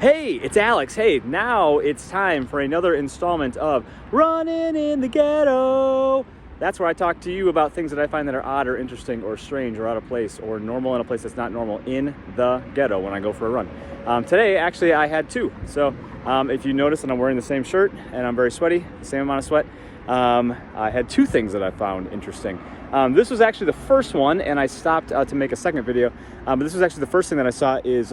Hey, it's Alex. Hey, now it's time for another installment of Running in the Ghetto. That's where I talk to you about things that I find that are odd or interesting or strange or out of place or normal in a place that's not normal in the ghetto when I go for a run. Today, actually, I had two. So if you notice that I'm wearing the same shirt and I'm very sweaty, the same amount of sweat, I had two things that I found interesting. This was actually the first one, and I stopped to make a second video. But this was actually the first thing that I saw is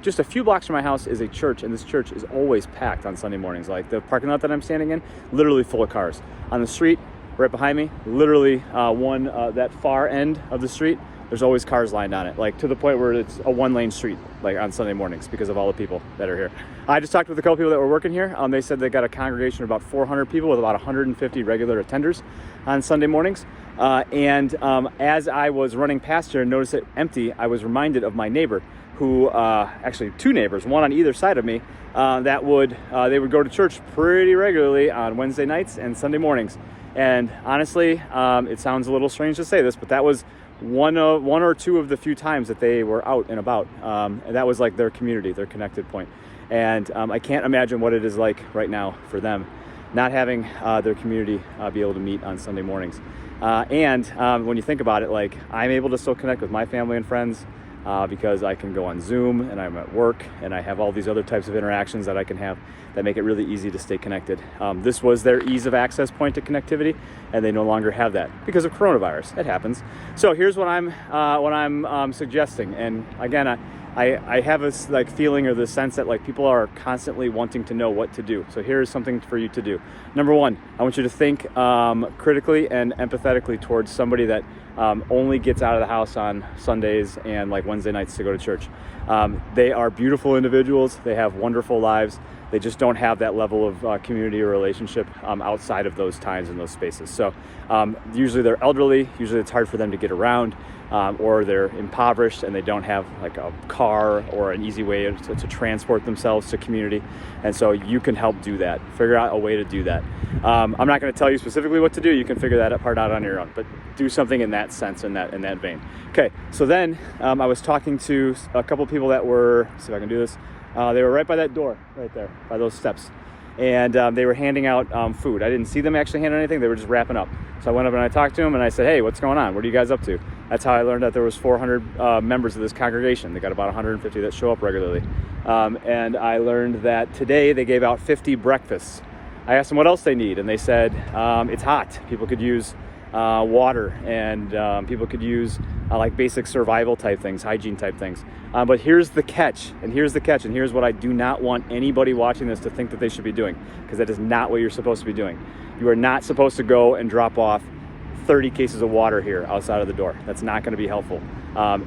just a few blocks from my house is a church, and this church is always packed on Sunday mornings. Like the parking lot that I'm standing in, literally full of cars. On the street, right behind me, literally that far end of the street, there's always cars lined on it, like to the point where it's a one-lane street, like on Sunday mornings because of all the people that are here. I just talked with a couple people that were working here. They said they got a congregation of about 400 people with about 150 regular attenders on Sunday mornings. As I was running past here and noticed it empty, I was reminded of my neighbor who, actually two neighbors, one on either side of me, they would go to church pretty regularly on Wednesday nights and Sunday mornings. And honestly, it sounds a little strange to say this, but that was one or two of the few times that they were out and about. And that was like their community, their connected point. And I can't imagine what it is like right now for them, not having their community be able to meet on Sunday mornings. When you think about it, like I'm able to still connect with my family and friends because I can go on Zoom and I'm at work and I have all these other types of interactions that I can have that make it really easy to stay connected. This was their ease of access point to connectivity, and they no longer have that because of coronavirus. It happens. So here's what I'm suggesting. And again, I have this like feeling or this sense that like people are constantly wanting to know what to do. So here's something for you to do. Number one, I want you to think critically and empathetically towards somebody that only gets out of the house on Sundays and like Wednesday nights to go to church. They are beautiful individuals. They have wonderful lives. They just don't have that level of community or relationship outside of those times and those spaces. So usually they're elderly. Usually it's hard for them to get around. Or they're impoverished and they don't have like a car or an easy way to transport themselves to community. And so you can help do that. Figure out a way to do that. I'm not going to tell you specifically what to do. You can figure that part out on your own, but do something in that sense, in that vein. Okay, so then I was talking to a couple people that were, let's see if I can do this. They were right by that door, right there, by those steps. And they were handing out food. I didn't see them actually hand anything. They were just wrapping up. So I went up and I talked to them and I said, hey, what's going on? What are you guys up to? That's how I learned that there was 400 members of this congregation. They got about 150 that show up regularly. And I learned that today they gave out 50 breakfasts. I asked them what else they need. And they said, it's hot. People could use water, and people could use like basic survival type things, hygiene type things. But here's the catch, and here's what I do not want anybody watching this to think that they should be doing, because that is not what you're supposed to be doing. You are not supposed to go and drop off 30 cases of water here outside of the door. That's not going to be helpful.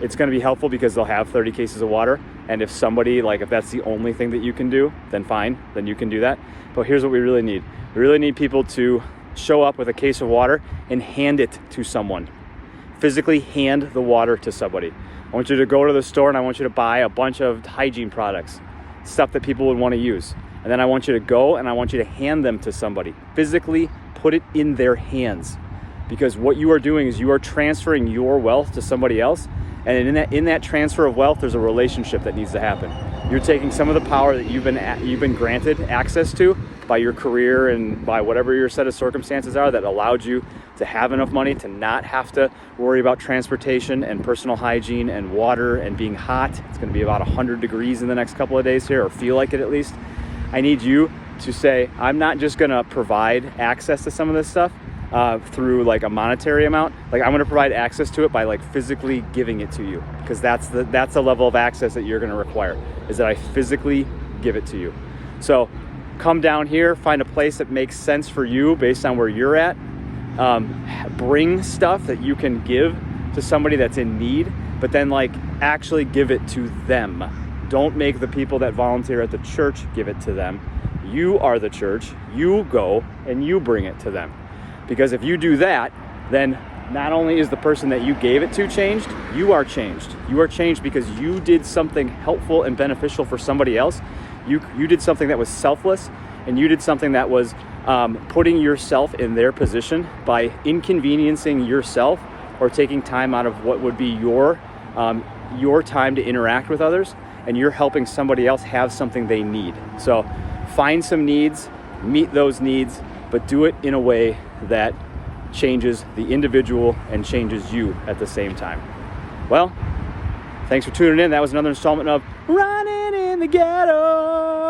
It's going to be helpful because they'll have 30 cases of water, and if that's the only thing that you can do, then fine, then you can do that. But here's what we really need. We really need people to show up with a case of water and hand it to someone. Physically hand the water to somebody. I want you to go to the store and I want you to buy a bunch of hygiene products, stuff that people would want to use. And then I want you to go and I want you to hand them to somebody. Physically put it in their hands. Because what you are doing is you are transferring your wealth to somebody else. And in that transfer of wealth, there's a relationship that needs to happen. You're taking some of the power that you've been granted access to by your career and by whatever your set of circumstances are that allowed you to have enough money to not have to worry about transportation and personal hygiene and water and being hot. It's going to be about 100 degrees in the next couple of days here, or feel like it at least. I need you to say, I'm not just going to provide access to some of this stuff through like a monetary amount. Like I'm going to provide access to it by like physically giving it to you, because that's the level of access that you're going to require, is that I physically give it to you. So come down here, find a place that makes sense for you based on where you're at. Bring stuff that you can give to somebody that's in need, but then like actually give it to them. Don't make the people that volunteer at the church give it to them. You are the church. You go and you bring it to them. Because if you do that, then not only is the person that you gave it to changed, you are changed. You are changed because you did something helpful and beneficial for somebody else. You did something that was selfless, and you did something that was putting yourself in their position by inconveniencing yourself or taking time out of what would be your time to interact with others and you're helping somebody else have something they need. So find some needs, meet those needs, but do it in a way that changes the individual and changes you at the same time. Well, thanks for tuning in. That was another installment of Running in the Ghetto.